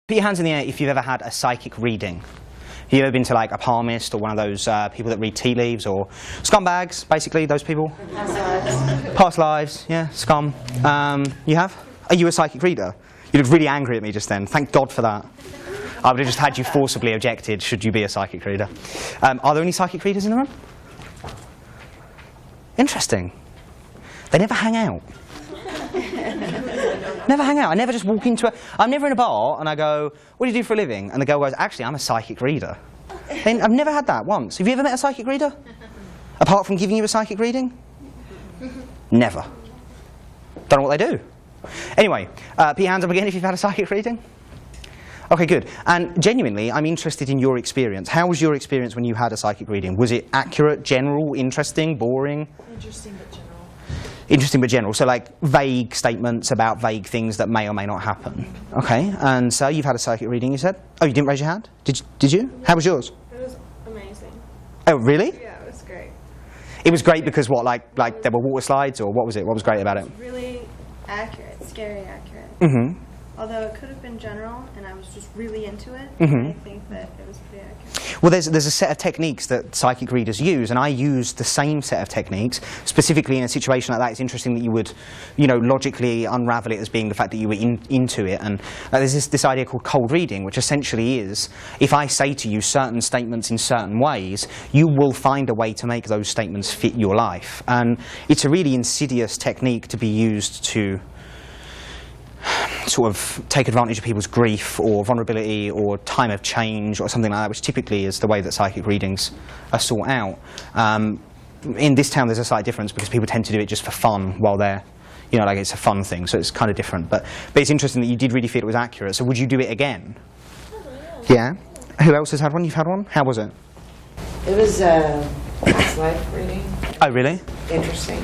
Put your hands in the air if you've ever had a psychic reading. Have you ever been to like a palmist or one of those people that read tea leaves, or scumbags, basically, those people? Past lives. Past lives, yeah, scum. You have? Are you a psychic reader? You looked really angry at me just then. Thank God for that. I would have just had you forcibly objected should you be a psychic reader. Are there any psychic readers in the room? Interesting. They never hang out. Never hang out. I never just walk into I'm never in a bar and I go, what do you do for a living? And the girl goes, actually, I'm a psychic reader. And I've never had that once. Have you ever met a psychic reader? Apart from giving you a psychic reading? Never. Don't know what they do. Anyway, put your hands up again if you've had a psychic reading. Okay, good. And genuinely, I'm interested in your experience. How was your experience when you had a psychic reading? Was it accurate, general, interesting, boring? Interesting but general. Interesting but general. So like vague statements about vague things that may or may not happen. Okay, and so you've had a psychic reading, you said? Oh, you didn't raise your hand? Did you? How was yours? It was amazing. Oh, really? Yeah, it was great. It was great because what, like there were water slides, or what was it? What was great about it? Really accurate, scary accurate. Mm-hmm. Although it could have been general, and I was just really into it, Mm-hmm. I think that it was pretty accurate. Well, there's a set of techniques that psychic readers use, and I used the same set of techniques. Specifically in a situation like that, it's interesting that you would, logically unravel it as being the fact that you were into it. And there's this idea called cold reading, which essentially is, if I say to you certain statements in certain ways, you will find a way to make those statements fit your life. And it's a really insidious technique to be used to sort of take advantage of people's grief or vulnerability or time of change or something like that, which typically is the way that psychic readings are sought out. In this town there's a slight difference because people tend to do it just for fun while they're, like it's a fun thing, so it's kind of different. But it's interesting that you did really feel it was accurate. So would you do it again? Yeah? Who else has had one? You've had one? How was it? It was a past life reading. Oh, really? Interesting.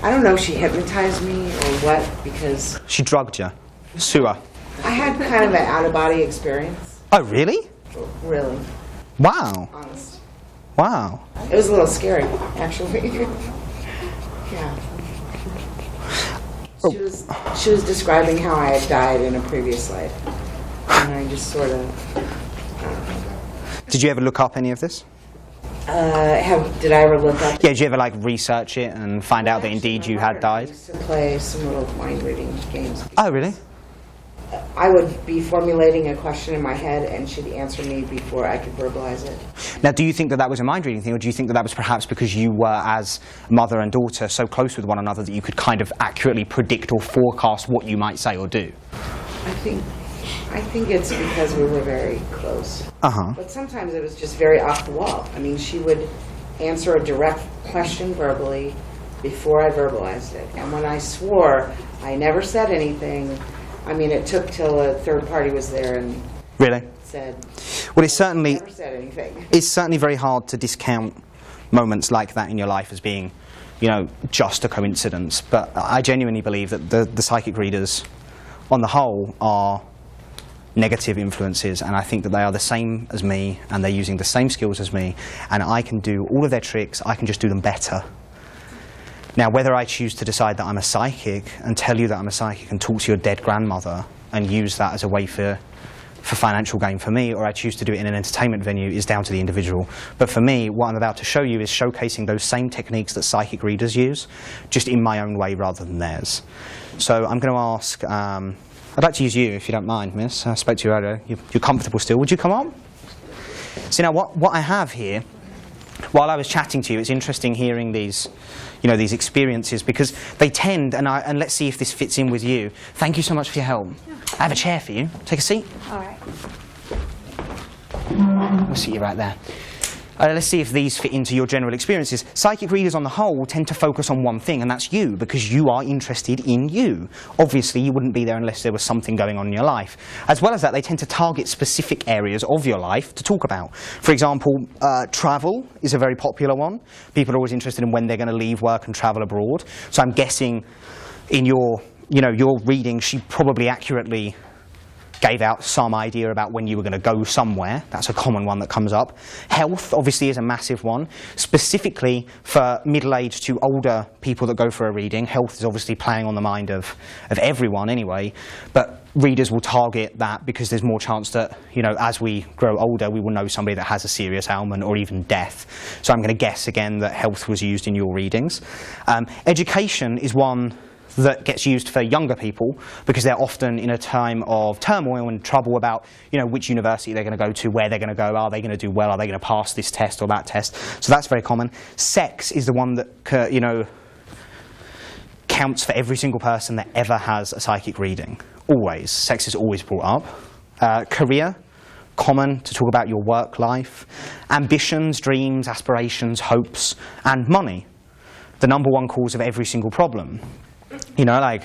I don't know if she hypnotized me or what, because She drugged you? Sewer? I had kind of an out-of-body experience. Oh, really? Really, Wow. honest. Wow. It was a little scary, actually. Yeah. Oh. She was describing how I had died in a previous life, and I just sort of. Did you ever look up any of this? Did I ever look up? Yeah, did you ever research it and find out that indeed you had died? I used to play some little mind reading games. Oh, really? I would be formulating a question in my head, and she'd answer me before I could verbalize it. Now, do you think that that was a mind-reading thing, or do you think that that was perhaps because you were, as mother and daughter, so close with one another that you could kind of accurately predict or forecast what you might say or do? I think it's because we were very close. Uh-huh. But sometimes it was just very off the wall. I mean, she would answer a direct question verbally before I verbalized it. And when I swore, I never said anything. I mean, it took till a third party was there and Really? said, Well, it's certainly, never said anything. it's certainly very hard to discount moments like that in your life as being, just a coincidence. But I genuinely believe that the psychic readers, on the whole, are negative influences, and I think that they are the same as me, and they're using the same skills as me, and I can do all of their tricks, I can just do them better. Now, whether I choose to decide that I'm a psychic and tell you that I'm a psychic and talk to your dead grandmother and use that as a way for financial gain for me, or I choose to do it in an entertainment venue, is down to the individual. But for me, what I'm about to show you is showcasing those same techniques that psychic readers use, just in my own way rather than theirs. So I'm going to ask, I'd like to use you, if you don't mind, miss. I spoke to you earlier. You're comfortable still. Would you come on? So now what I have here, while I was chatting to you, it's interesting hearing these, these experiences, because they tend, and let's see if this fits in with you. Thank you so much for your help. I have a chair for you. Take a seat. All right. We'll see you right there. Let's see if these fit into your general experiences. Psychic readers on the whole tend to focus on one thing, and that's you, because you are interested in you. Obviously, you wouldn't be there unless there was something going on in your life. As well as that, they tend to target specific areas of your life to talk about. For example, travel is a very popular one. People are always interested in when they're going to leave work and travel abroad. So I'm guessing in your reading, she probably accurately gave out some idea about when you were going to go somewhere. That's a common one that comes up. Health, obviously, is a massive one. Specifically for middle-aged to older people that go for a reading, health is obviously playing on the mind of everyone anyway. But readers will target that because there's more chance that, you know, as we grow older, we will know somebody that has a serious ailment or even death. So I'm going to guess again that health was used in your readings. Education is one that gets used for younger people because they're often in a time of turmoil and trouble about, you know, which university they're going to go to, where they're going to go, are they going to do well, are they going to pass this test or that test. So that's very common. Sex is the one that, you know, counts for every single person that ever has a psychic reading. Always. Sex is always brought up. Career, common to talk about your work life. Ambitions, dreams, aspirations, hopes, and money. The number one cause of every single problem. You know, like,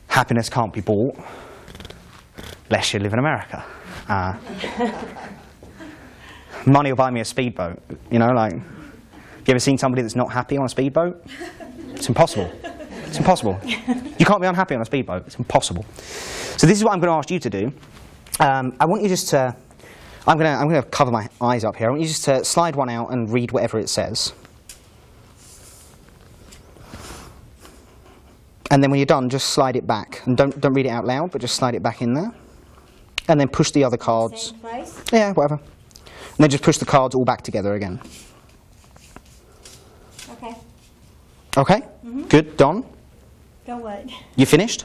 happiness can't be bought, unless you live in America. Money will buy me a speedboat. You know, like, you ever seen somebody that's not happy on a speedboat? It's impossible. It's impossible. You can't be unhappy on a speedboat. It's impossible. So this is what I'm going to ask you to do. I want you just to, I'm going to cover my eyes up here. I want you just to slide one out and read whatever it says. And then when you're done, just slide it back. And don't read it out loud, but just slide it back in there. And then push the other cards. Same place? Yeah, whatever. And then just push the cards all back together again. Okay. Okay? Good. Don? Go what? You finished?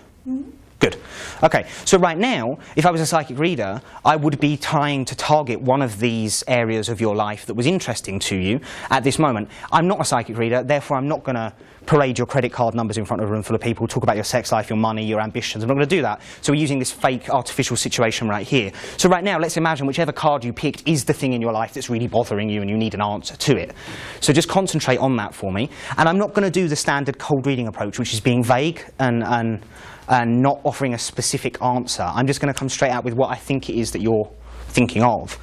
Good. Okay, so right now, if I was a psychic reader, I would be trying to target one of these areas of your life that was interesting to you at this moment. I'm not a psychic reader, therefore I'm not going to parade your credit card numbers in front of a room full of people, talk about your sex life, your money, your ambitions. I'm not going to do that. So we're using this fake, artificial situation right here. So right now, let's imagine whichever card you picked is the thing in your life that's really bothering you and you need an answer to it. So just concentrate on that for me. And I'm not going to do the standard cold reading approach, which is being vague and not offering a specific answer. I'm just going to come straight out with what I think it is that you're thinking of.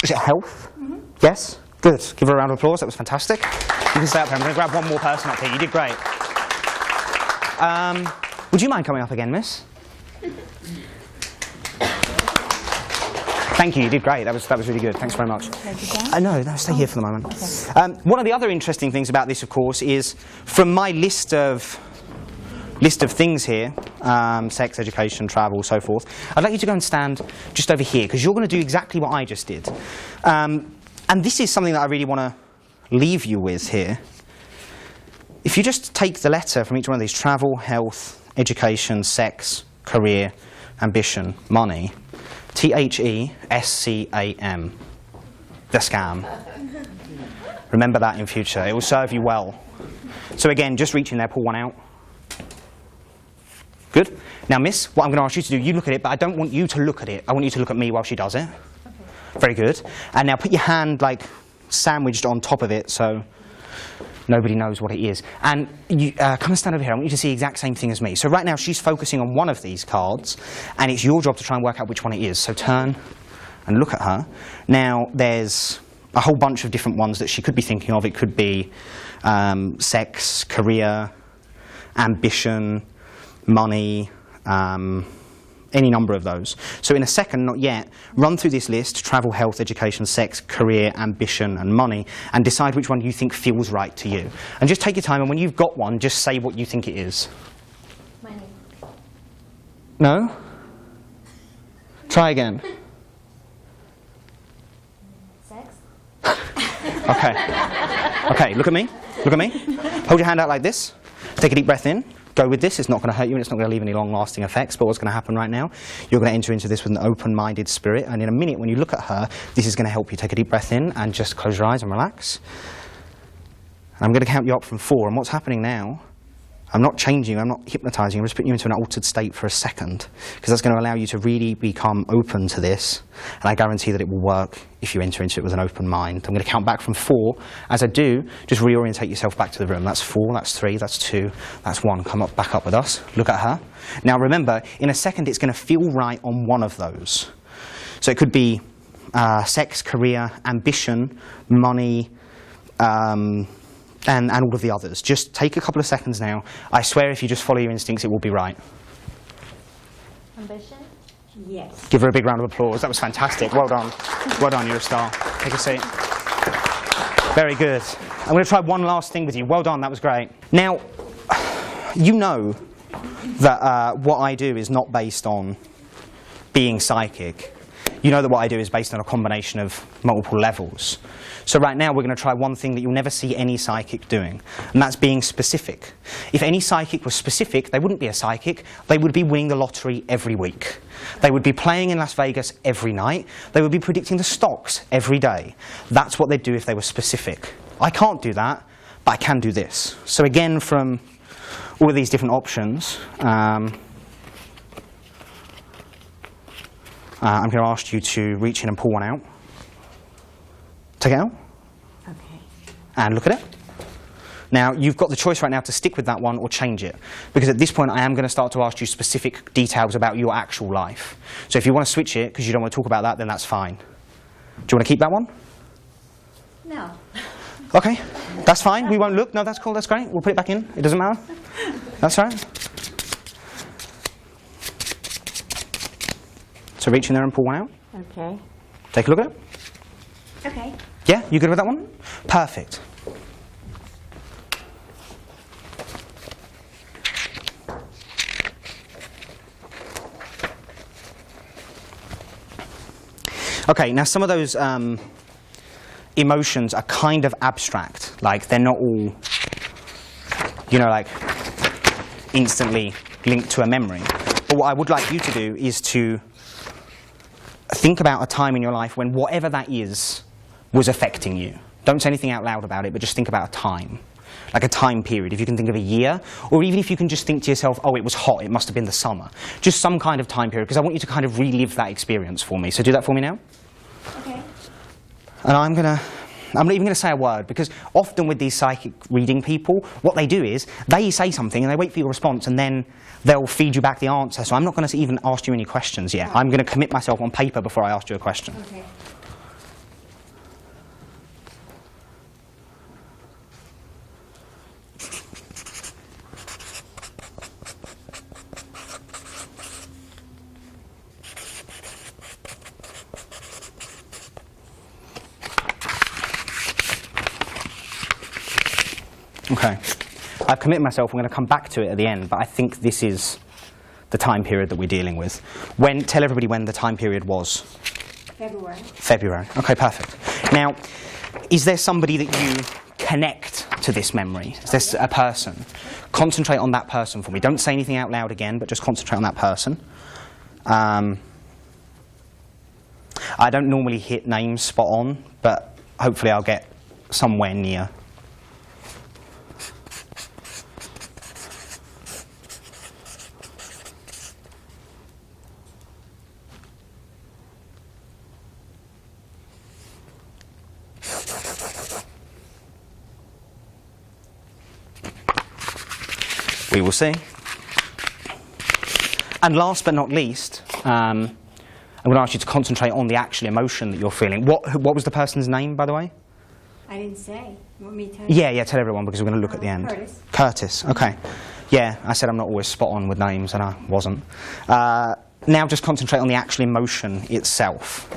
Is it health? Yes? Good. Give her a round of applause. That was fantastic. You can stay up here. I'm going to grab one more person up here. You did great. Would you mind coming up again, miss? Thank you. You did great. That was really good. Thanks very much. No, stay here for the moment. Okay. One of the other interesting things about this, of course, is from my list of things here, sex, education, travel, so forth, I'd like you to go and stand just over here, because you're going to do exactly what I just did. And this is something that I really want to leave you with here. If you just take the letter from each one of these, travel, health, education, sex, career, ambition, money, THESCAM, the scam. Remember that in future. It will serve you well. So again, just reach in there, pull one out. Good. Now, miss, what I'm going to ask you to do, you look at it, but I don't want you to look at it. I want you to look at me while she does it. Okay. Very good. And now put your hand, like, sandwiched on top of it so nobody knows what it is. And you, come and stand over here. I want you to see the exact same thing as me. So right now, she's focusing on one of these cards, and it's your job to try and work out which one it is. So turn and look at her. Now, there's a whole bunch of different ones that she could be thinking of. It could be sex, career, ambition, money, any number of those. So in a second, not yet, run through this list: travel, health, education, sex, career, ambition, and money, and decide which one you think feels right to you. And just take your time, and when you've got one, just say what you think it is. Money. No? Try again. Sex. Okay. Okay, look at me. Look at me. Hold your hand out like this. Take a deep breath in. Go with this. It's not going to hurt you and it's not going to leave any long-lasting effects. But what's going to happen right now, you're going to enter into this with an open-minded spirit. And in a minute, when you look at her, this is going to help you. Take a deep breath in and just close your eyes and relax. And I'm going to count you up from 4. And what's happening now, I'm not changing you, I'm not hypnotizing you, I'm just putting you into an altered state for a second. Because that's going to allow you to really become open to this. And I guarantee that it will work if you enter into it with an open mind. I'm going to count back from 4. As I do, just reorientate yourself back to the room. That's 4, that's 3, that's 2, that's 1. Come up, back up with us. Look at her. Now remember, in a second it's going to feel right on one of those. So it could be sex, career, ambition, money, and all of the others. Just take a couple of seconds now. I swear if you just follow your instincts, it will be right. Ambition? Yes. Give her a big round of applause. That was fantastic. Well done. Well done, you're a star. Take a seat. Very good. I'm going to try one last thing with you. Well done, that was great. Now, you know that what I do is not based on being psychic. You know that what I do is based on a combination of multiple levels. So right now we're going to try one thing that you'll never see any psychic doing, and that's being specific. If any psychic was specific, they wouldn't be a psychic. They would be winning the lottery every week. They would be playing in Las Vegas every night. They would be predicting the stocks every day. That's what they'd do if they were specific. I can't do that, but I can do this. So again, from all of these different options, I'm going to ask you to reach in and pull one out. Take it out. Okay. And look at it. Now, you've got the choice right now to stick with that one or change it. Because at this point, I am going to start to ask you specific details about your actual life. So if you want to switch it, because you don't want to talk about that, then that's fine. Do you want to keep that one? No. OK, that's fine. We won't look. No, that's cool. That's great. We'll put it back in. It doesn't matter. That's all right. So reach in there and pull one out. Okay. Take a look at it. Okay. Yeah, you good with that one? Perfect. Okay, now some of those emotions are kind of abstract. Like, they're not all, you know, like, instantly linked to a memory. But what I would like you to do is to think about a time in your life when whatever that is was affecting you. Don't say anything out loud about it, but just think about a time. Like a time period. If you can think of a year, or even if you can just think to yourself, oh, it was hot, it must have been the summer. Just some kind of time period, because I want you to kind of relive that experience for me. So do that for me now. Okay. And I'm not even going to say a word, because often with these psychic reading people, what they do is they say something and they wait for your response, and then they'll feed you back the answer. So I'm not going to even ask you any questions yet. I'm going to commit myself on paper before I ask you a question. Okay. Okay. I've committed myself, I'm going to come back to it at the end, but I think this is the time period that we're dealing with. Tell everybody when the time period was. February. February. Okay, perfect. Now, is there somebody that you connect to this memory? Is there a person? Concentrate on that person for me. Don't say anything out loud again, but just concentrate on that person. I don't normally hit names spot on, but hopefully I'll get somewhere near. We will see. And last but not least, I'm going to ask you to concentrate on the actual emotion that you're feeling. What was the person's name, by the way? I didn't say. You want me to tell you? Yeah, tell everyone, because we're going to look at the end. Curtis. Curtis, okay. Yeah, I said I'm not always spot on with names, and I wasn't. Now just concentrate on the actual emotion itself.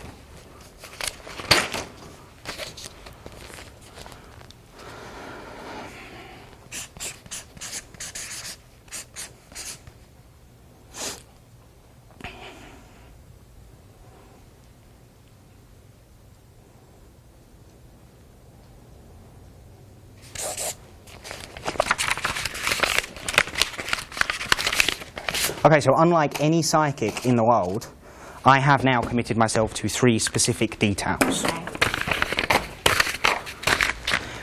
Okay, so unlike any psychic in the world, I have now committed myself to 3 specific details.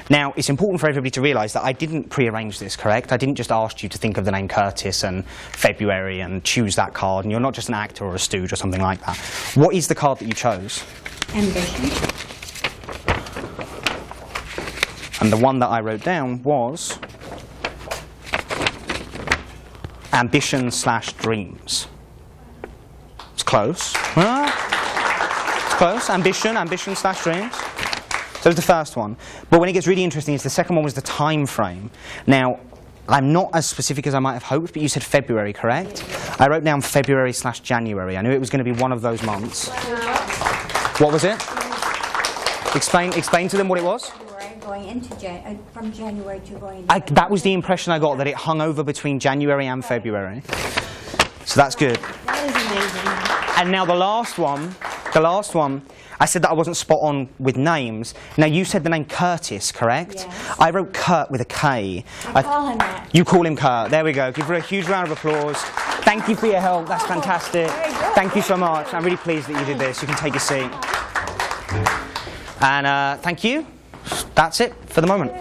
Now, it's important for everybody to realise that I didn't prearrange this, correct? I didn't just ask you to think of the name Curtis and February and choose that card, and you're not just an actor or a stooge or something like that. What is the card that you chose? Ambition. And the one that I wrote down was ambition/dreams. It's close. It's close. Ambition/dreams. So that was the first one. But when it gets really interesting is the second one was the time frame. Now, I'm not as specific as I might have hoped, but you said February, correct? I wrote down February/January. I knew it was going to be one of those months. What was it? Explain to them what it was. February, going into from January to going into That was the impression I got, that it hung over between January and February. So that's good. That is amazing. And now the last one, I said that I wasn't spot on with names. Now you said the name Curtis, correct? Yes. I wrote Kurt with a K. I call him that. You call him Kurt. There we go. Give her a huge round of applause. Thank you for your help. That's fantastic. very good. Thank you so much. I'm really pleased that you did this. You can take a seat. And thank you. That's it for the moment.